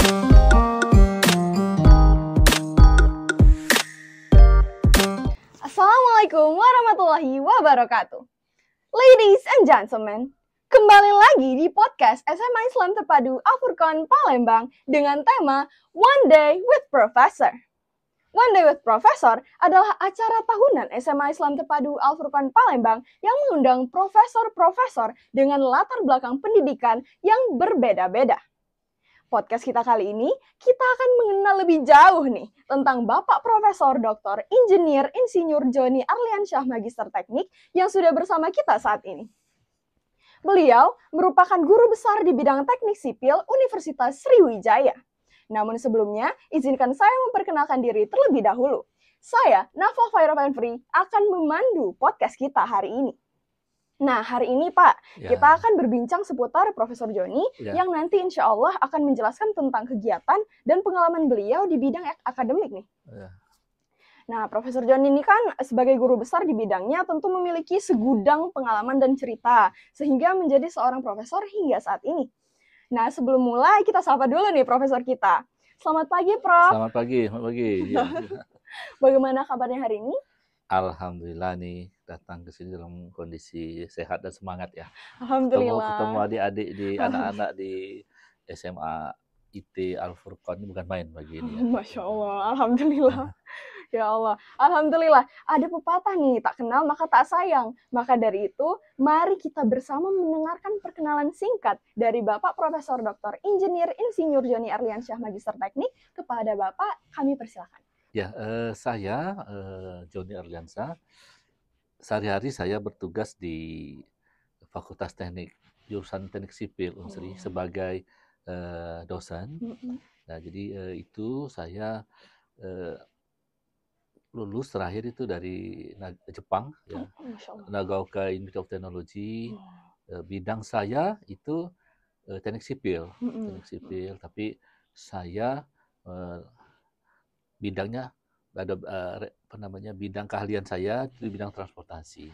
Assalamualaikum warahmatullahi wabarakatuh. Ladies and gentlemen, kembali lagi di podcast SMA Islam Terpadu Al-Furqan Palembang dengan tema One Day with Professor. One Day with Professor adalah acara tahunan SMA Islam Terpadu Al-Furqan Palembang yang mengundang profesor-profesor dengan latar belakang pendidikan yang berbeda-beda. Podcast kita kali ini, kita akan mengenal lebih jauh nih tentang Bapak Profesor Dr. Insinyur Joni Arliansyah Magister Teknik yang sudah bersama kita saat ini. Beliau merupakan guru besar di bidang teknik sipil Universitas Sriwijaya. Namun sebelumnya, izinkan saya memperkenalkan diri terlebih dahulu. Saya, Nafa Faira Fanfri, akan memandu podcast kita hari ini. Nah, hari ini Pak, kita akan berbincang seputar Profesor Joni yang nanti insya Allah akan menjelaskan tentang kegiatan dan pengalaman beliau di bidang akademik nih. Nah, Profesor Joni ini kan sebagai guru besar di bidangnya tentu memiliki segudang pengalaman dan cerita, sehingga menjadi seorang profesor hingga saat ini. Nah, sebelum mulai kita sapa dulu nih Profesor kita. Selamat pagi, Prof. Selamat pagi. Ya. Bagaimana kabarnya hari ini? Alhamdulillah nih, datang ke sini dalam kondisi sehat dan semangat ya. Alhamdulillah. Ketemu adik-adik di anak-anak di SMA IT Al-Furqan ini bukan main bagi ini ya. Masya Allah, Alhamdulillah. Ya Allah, Alhamdulillah. Ada pepatah nih, tak kenal maka tak sayang. Maka dari itu, mari kita bersama mendengarkan perkenalan singkat dari Bapak Profesor Dr. Insinyur Joni Arliansyah Magister Teknik. Kepada Bapak, kami persilakan. Ya, saya Joni Arliansyah. Sehari-hari saya bertugas di Fakultas Teknik jurusan Teknik Sipil Unsri sebagai dosen. Nah, jadi itu saya lulus terakhir itu dari Jepang, ya, Nagaoka Institute of Technology. Bidang saya itu teknik sipil, tapi saya bidangnya ada bidang keahlian saya di bidang transportasi.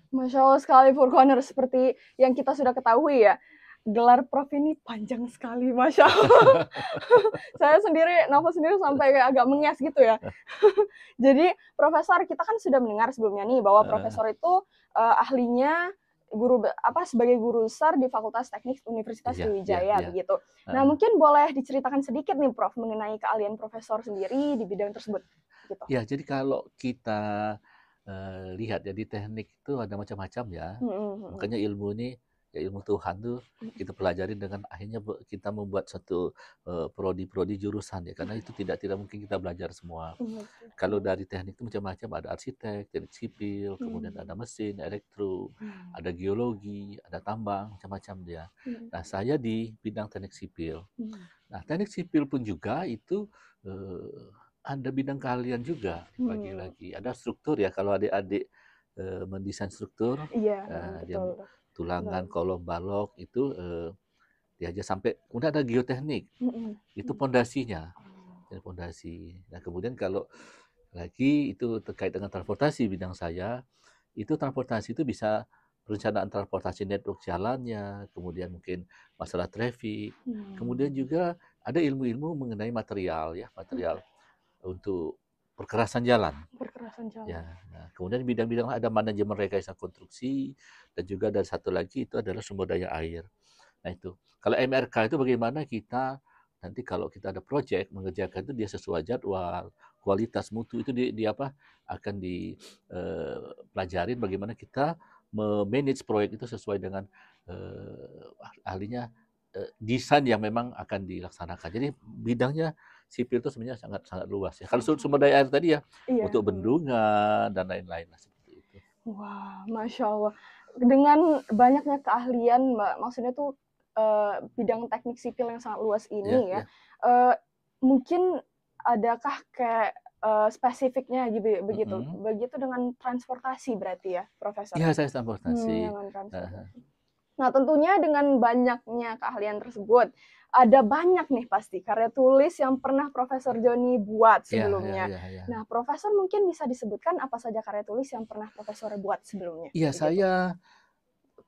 Masya Allah sekali Furqaners, seperti yang kita sudah ketahui ya. Gelar Prof ini panjang sekali, Masya Allah. Saya sendiri, nafas sendiri sampai kayak agak menges gitu ya. Jadi, Profesor, kita kan sudah mendengar sebelumnya nih, bahwa Profesor itu ahlinya sebagai guru besar di Fakultas Teknik Universitas Sriwijaya, begitu. Nah, mungkin boleh diceritakan sedikit nih, Prof, mengenai keahlian Profesor sendiri di bidang tersebut. Gitu. Ya, jadi kalau kita lihat ya di teknik itu ada macam-macam ya. Makanya ilmu ini, ya ilmu Tuhan tuh kita pelajari dengan akhirnya kita membuat satu prodi jurusan ya, karena itu tidak mungkin kita belajar semua. Kalau dari teknik itu macam-macam, ada arsitek, teknik sipil, kemudian ada mesin, elektro, ada geologi, ada tambang, macam-macam dia. Nah, saya di bidang teknik sipil. Nah, teknik sipil pun juga itu ada bidang keahlian juga lagi. Ada struktur ya, kalau adik-adik mendesain struktur, dia tulangan, kolom, balok itu diajar sampai kemudian ada geoteknik, itu pondasinya, pondasi. Nah, kemudian kalau lagi itu terkait dengan transportasi, bidang saya itu transportasi itu bisa perencanaan transportasi network jalannya, kemudian mungkin masalah traffic, kemudian juga ada ilmu-ilmu mengenai material untuk perkerasan jalan. Ya, nah, kemudian bidang-bidang ada manajemen rekayasa konstruksi, dan juga ada satu lagi itu adalah sumber daya air. Nah itu, kalau MRK itu bagaimana kita nanti kalau kita ada proyek mengerjakan itu dia sesuai jadwal, kualitas mutu itu akan dipelajarin bagaimana kita memanage proyek itu sesuai dengan ahlinya desain yang memang akan dilaksanakan. Jadi bidangnya sipil itu sebenarnya sangat luas ya. Kalau sumber daya air tadi ya, untuk bendungan dan lain-lain seperti itu. Wah, Masya Allah. Dengan banyaknya keahlian, maksudnya tuh bidang teknik sipil yang sangat luas ini mungkin adakah kayak spesifiknya gitu begitu? Begitu dengan transportasi berarti ya, Profesor? Iya, saya transportasi. Nah, tentunya dengan banyaknya keahlian tersebut, ada banyak nih pasti karya tulis yang pernah Profesor Joni buat sebelumnya. Nah, Profesor mungkin bisa disebutkan apa saja karya tulis yang pernah Profesor buat sebelumnya? Iya, saya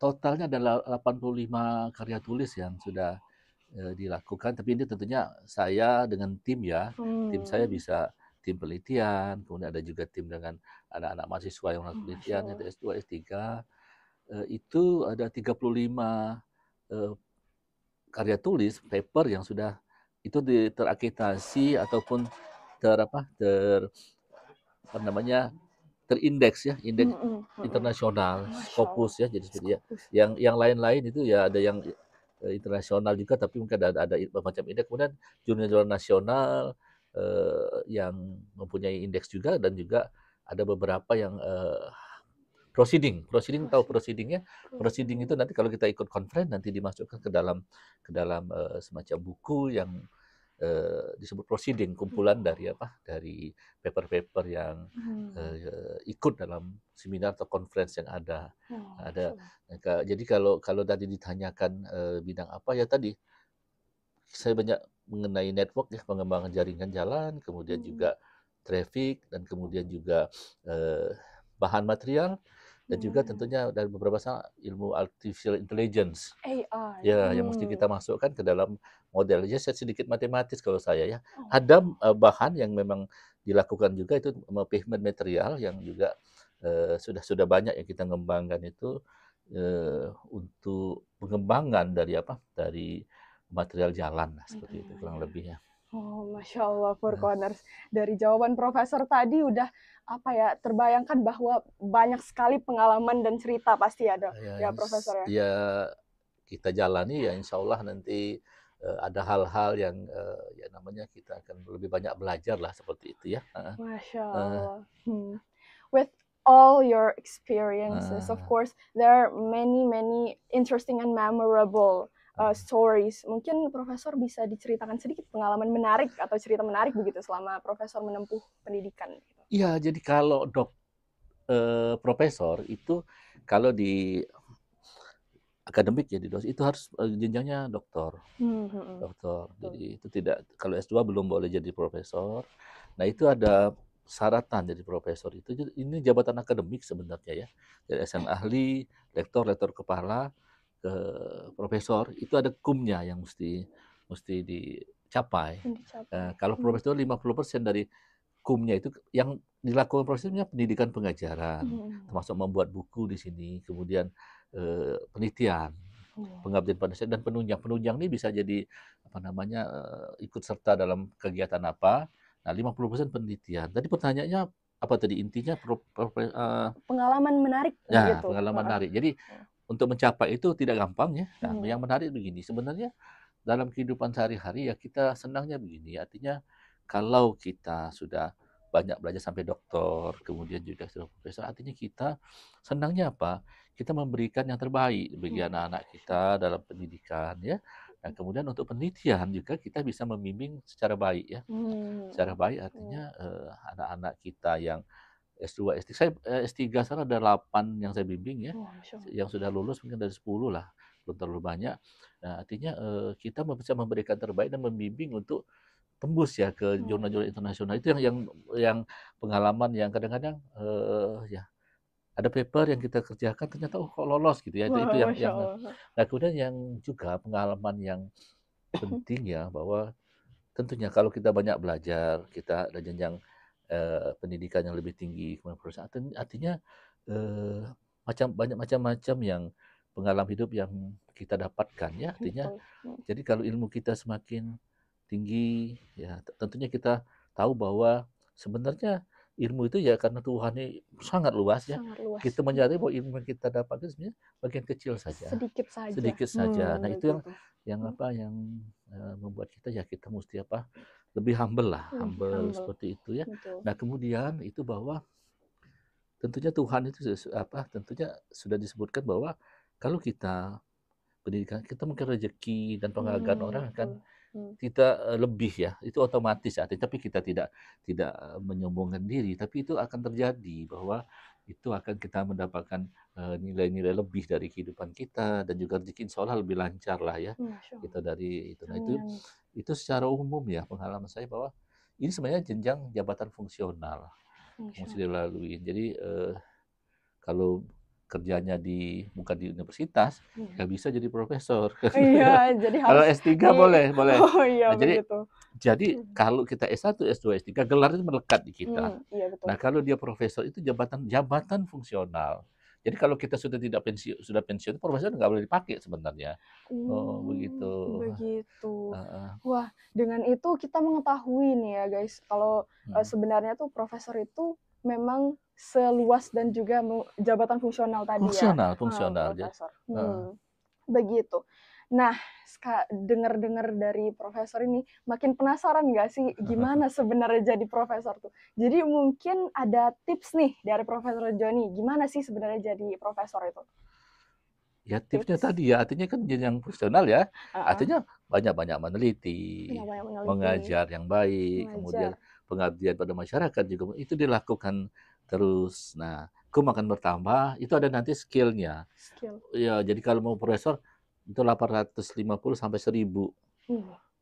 totalnya adalah 85 karya tulis yang sudah dilakukan. Tapi ini tentunya saya dengan tim ya, tim saya bisa tim penelitian, kemudian ada juga tim dengan anak-anak mahasiswa yang melakukan penelitian, yaitu S2, S3. Itu ada 35 karya tulis, paper yang sudah itu terakreditasi ataupun terindeks ya, indeks internasional, Scopus ya, jadi seperti ya. Yang lain-lain itu ya ada yang internasional juga, tapi mungkin ada macam indeks. Kemudian jurnal-jurnal nasional yang mempunyai indeks juga, dan juga ada beberapa yang proceeding tahu proceeding ya? Proceeding itu nanti kalau kita ikut conference nanti dimasukkan ke dalam semacam buku yang disebut proceeding, kumpulan dari paper-paper yang ikut dalam seminar atau conference yang ada. Jadi kalau tadi ditanyakan bidang apa ya, tadi saya banyak mengenai network ya, pengembangan jaringan jalan, kemudian juga traffic, dan kemudian juga bahan material, dan juga tentunya dari beberapa ilmu artificial intelligence. AI. Ya, yang mesti kita masukkan ke dalam model. Ya, sedikit matematis kalau saya ya. Ada bahan yang memang dilakukan juga, itu pavement material yang juga sudah banyak yang kita ngembangkan itu untuk pengembangan dari material jalan seperti itu kurang lebih ya. Oh, Masya Allah, Four Corners. Dari jawaban Profesor tadi udah terbayangkan bahwa banyak sekali pengalaman dan cerita pasti ada ya Profesor ya. Ya, kita jalani ya, insya Allah nanti ada hal-hal yang ya namanya kita akan lebih banyak belajar lah seperti itu ya. Masya Allah. With all your experiences, of course, there are many interesting and memorable stories. Mungkin Profesor bisa diceritakan sedikit pengalaman menarik atau cerita menarik begitu selama Profesor menempuh pendidikan. Iya, jadi kalau Profesor itu kalau di akademik jadi dosen itu harus jenjangnya doktor. Jadi itu tidak, kalau S2 belum boleh jadi profesor. Nah, itu ada syaratan jadi profesor itu. Ini jabatan akademik sebenarnya ya. Dari SN ahli, lektor kepala, ke profesor, itu ada kumnya yang mesti dicapai. Kalau profesor 50% dari kumnya itu yang dilakukan prosesnya pendidikan pengajaran, termasuk membuat buku di sini, kemudian penelitian, pengabdian pada dan penunjang. Penunjang ini bisa jadi ikut serta dalam kegiatan apa. Nah, 50% penelitian. Tadi pertanyaannya apa tadi intinya? Pengalaman menarik. Ya, gitu. Pengalaman menarik. Jadi untuk mencapai itu tidak gampang ya. Nah, yang menarik begini, sebenarnya dalam kehidupan sehari-hari ya kita senangnya begini. Artinya kalau kita sudah banyak belajar sampai doktor, kemudian juga sudah profesor, artinya kita senangnya apa? Kita memberikan yang terbaik bagi anak-anak kita dalam pendidikan ya. Nah, kemudian untuk penelitian juga kita bisa membimbing secara baik ya. Secara baik artinya anak-anak kita yang S2, S3, S3 ada 8 yang saya bimbing ya. Yang sudah lulus mungkin dari 10 lah, belum terlalu banyak. Nah, artinya kita bisa memberikan terbaik dan membimbing untuk tembus ya ke jurnal-jurnal internasional. Itu yang pengalaman yang kadang-kadang ya ada paper yang kita kerjakan ternyata kok lolos gitu ya. Itu yang nah, kemudian yang juga pengalaman yang penting ya, bahwa tentunya kalau kita banyak belajar, kita ada jenjang pendidikan yang lebih tinggi, artinya banyak macam-macam yang pengalaman hidup yang kita dapatkan ya. Artinya jadi kalau ilmu kita semakin tinggi ya, tentunya kita tahu bahwa sebenarnya ilmu itu ya karena Tuhan ini sangat luas ya. Kita menyadari bahwa ilmu yang kita dapatkan sebenarnya bagian kecil saja. Sedikit saja. Nah, itu yang membuat kita mesti lebih humble seperti itu ya. Nah, kemudian itu bahwa tentunya Tuhan itu tentunya sudah disebutkan bahwa kalau kita pendidikan kita mungkin rezeki dan penghargaan orang akan kita lebih ya, itu otomatis ya. Tapi kita tidak menyombongkan diri, tapi itu akan terjadi bahwa itu akan kita mendapatkan nilai-nilai lebih dari kehidupan kita, dan juga rezeki insya Allah lebih lancar lah ya kita dari itu. Nah, itu secara umum ya pengalaman saya bahwa ini sebenarnya jenjang jabatan fungsional mesti dilalui. Jadi kalau kerjanya bukan di universitas, nggak bisa jadi profesor. Iya, jadi Kalau harus S3 boleh. Oh iya, Nah, begitu. jadi kalau kita S1, S2, S3 gelar itu melekat di kita. Iya betul. Nah, kalau dia profesor itu jabatan fungsional. Jadi kalau kita sudah pensiun, profesor nggak boleh dipakai sebenarnya. Oh, begitu. Begitu. Wah, dengan itu kita mengetahui nih ya guys, kalau sebenarnya tuh profesor itu memang seluas dan juga jabatan fungsional tadi Fungsional. profesor. Begitu. Nah, dengar-dengar dari profesor ini, makin penasaran nggak sih gimana sebenarnya jadi profesor tuh? Jadi mungkin ada tips nih dari Profesor Joni, gimana sih sebenarnya jadi profesor itu? Ya tipsnya tadi ya, artinya kan jadi yang profesional ya, artinya banyak-banyak meneliti, mengajar yang baik, kemudian pengabdian pada masyarakat juga itu dilakukan terus. Nah, kum akan bertambah, itu ada nanti skill-nya. Ya, jadi kalau mau profesor itu 850 sampai 1000.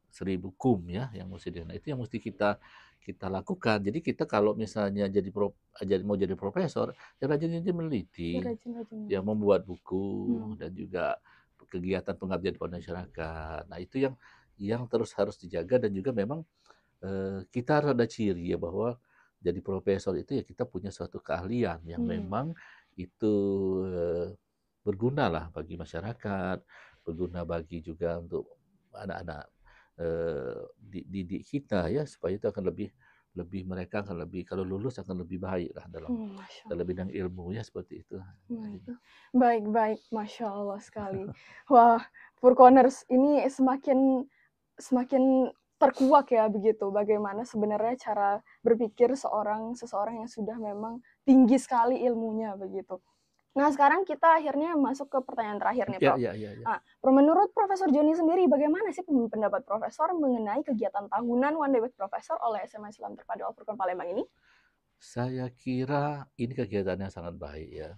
1000 kum ya yang mesti nah, itu yang mesti kita lakukan. Jadi kita kalau misalnya mau jadi profesor, ya rajin-rajin meneliti, ya membuat buku dan juga kegiatan pengabdian pada masyarakat. Nah, itu yang terus harus dijaga dan juga memang kita harus ada ciri ya bahwa jadi profesor itu ya kita punya suatu keahlian yang memang itu berguna lah bagi masyarakat, berguna bagi juga untuk anak-anak didik kita ya, supaya itu akan lebih mereka akan lebih kalau lulus akan lebih baik lah dalam bidang ilmu ya, seperti itu. Baik, Masya Allah sekali. Wah, Furkoners ini semakin terkuak ya begitu. Bagaimana sebenarnya cara berpikir seseorang yang sudah memang tinggi sekali ilmunya begitu. Nah, sekarang kita akhirnya masuk ke pertanyaan terakhir nih, Prof. Ya. Menurut Profesor Joni sendiri, bagaimana sih pendapat Profesor mengenai kegiatan tahunan One Day with Professor oleh SMA Islam Terpadu Al-Furqan Palembang ini? Saya kira ini kegiatannya sangat baik ya.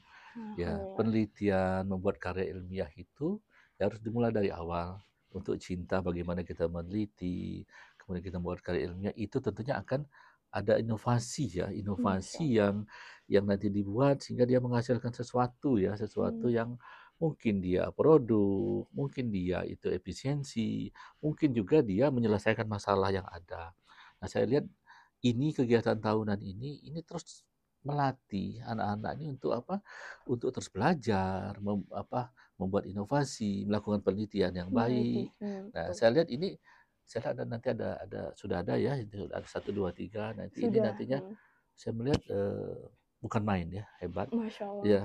Ya, penelitian, membuat karya ilmiah itu harus dimulai dari awal. Untuk cinta bagaimana kita meneliti, kemudian kita membuat karya ilmiah, itu tentunya akan ada inovasi yang nanti dibuat sehingga dia menghasilkan sesuatu yang mungkin dia produk, mungkin dia itu efisiensi, mungkin juga dia menyelesaikan masalah yang ada. Nah, saya lihat ini kegiatan tahunan ini terus melatih anak-anak ini untuk apa? Untuk terus belajar, membuat inovasi, melakukan penelitian yang baik. Nah, saya lihat ini nanti sudah ada ya, ada 1, 2, 3. Nanti ini nantinya saya melihat bukan main ya, hebat. Masya Allah. Ya.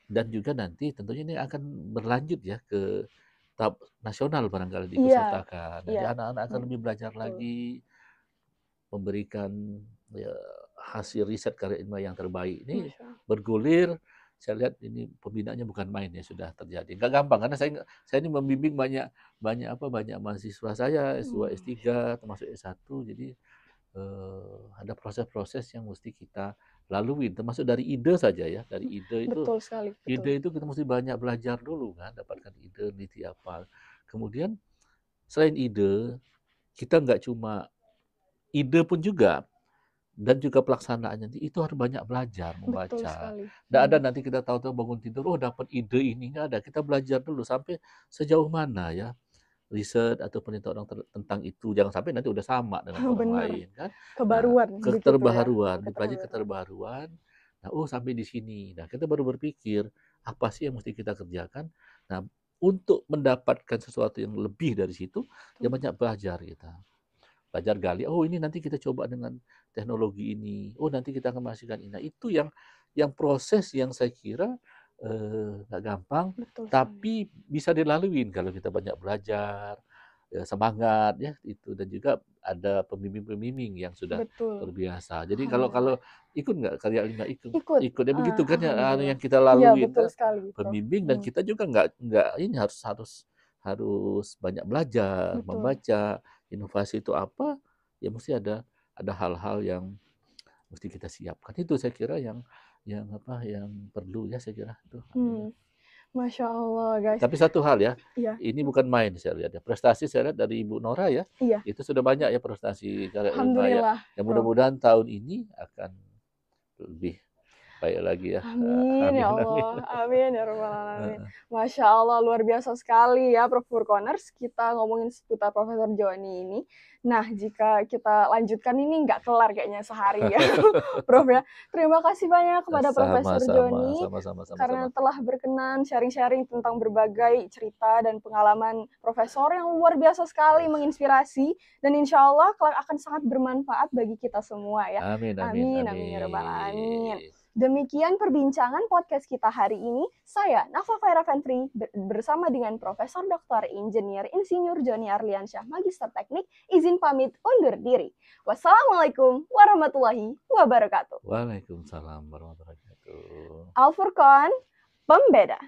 Dan juga nanti tentunya ini akan berlanjut ya ke tahap nasional barangkali dipesertakan. Jadi anak-anak akan lebih belajar lagi, memberikan hasil riset karya ilmiah yang terbaik ini bergulir. Saya lihat ini pembinaannya bukan main ya, sudah terjadi. Nggak gampang karena saya ini membimbing banyak mahasiswa saya S2, S3 termasuk S1. Jadi ada proses-proses yang mesti kita lalui, termasuk dari ide saja ya. Dari ide itu betul sekali. Ide itu kita mesti banyak belajar dulu kan, dapatkan ide, meneliti apa. Kemudian selain ide, kita nggak cuma ide pun juga, dan juga pelaksanaannya itu harus banyak belajar, membaca. Nggak ada nanti kita tahu-tahu bangun tidur, dapat ide ini, nggak ada. Kita belajar dulu sampai sejauh mana ya riset atau penelitian orang tentang itu. Jangan sampai nanti udah sama dengan orang lain kan. Kebaruan. Keterbaruan. Nah, sampai di sini. Nah, kita baru berpikir apa sih yang mesti kita kerjakan. Nah, untuk mendapatkan sesuatu yang lebih dari situ, ya banyak belajar kita. Belajar gali, ini nanti kita coba dengan teknologi ini, nanti kita akan menghasilkan ini. Nah, itu yang proses yang saya kira nggak gampang, tapi bisa dilalui kalau kita banyak belajar, semangat ya itu, dan juga ada pembimbing yang sudah terbiasa. Jadi kalau ikut nggak karya ilmiah, ikut ya begitu kan yang kita lalui kan, pembimbing, dan kita juga nggak ini harus banyak belajar, membaca. Inovasi itu apa? Ya mesti ada hal-hal yang mesti kita siapkan. Itu saya kira yang perlu ya, saya kira itu. Masya Allah guys. Tapi satu hal ya, ini bukan main saya lihat ya. Prestasi saya lihat dari Ibu Nora ya, itu sudah banyak ya prestasi karya ilmiah. Yang mudah-mudahan tahun ini akan lebih baik lagi ya. Amin ya Allah, amin ya rabbal alamin. Masya Allah, luar biasa sekali ya Prof Furkoners, kita ngomongin seputar Profesor Joni ini. Nah, jika kita lanjutkan ini nggak kelar kayaknya sehari ya, Prof ya. Terima kasih banyak kepada Profesor Joni karena telah berkenan sharing-sharing tentang berbagai cerita dan pengalaman Profesor yang luar biasa sekali, menginspirasi, dan insya Allah kelak akan sangat bermanfaat bagi kita semua ya. Amin Ya rabbal alamin. Demikian perbincangan podcast kita hari ini. Saya Nafa Faira Fentri bersama dengan Profesor Dr. Insinyur Joni Arliansyah, Magister Teknik, izin pamit undur diri. Wassalamualaikum warahmatullahi wabarakatuh. Waalaikumsalam warahmatullahi wabarakatuh. Al Furqan, pembeda.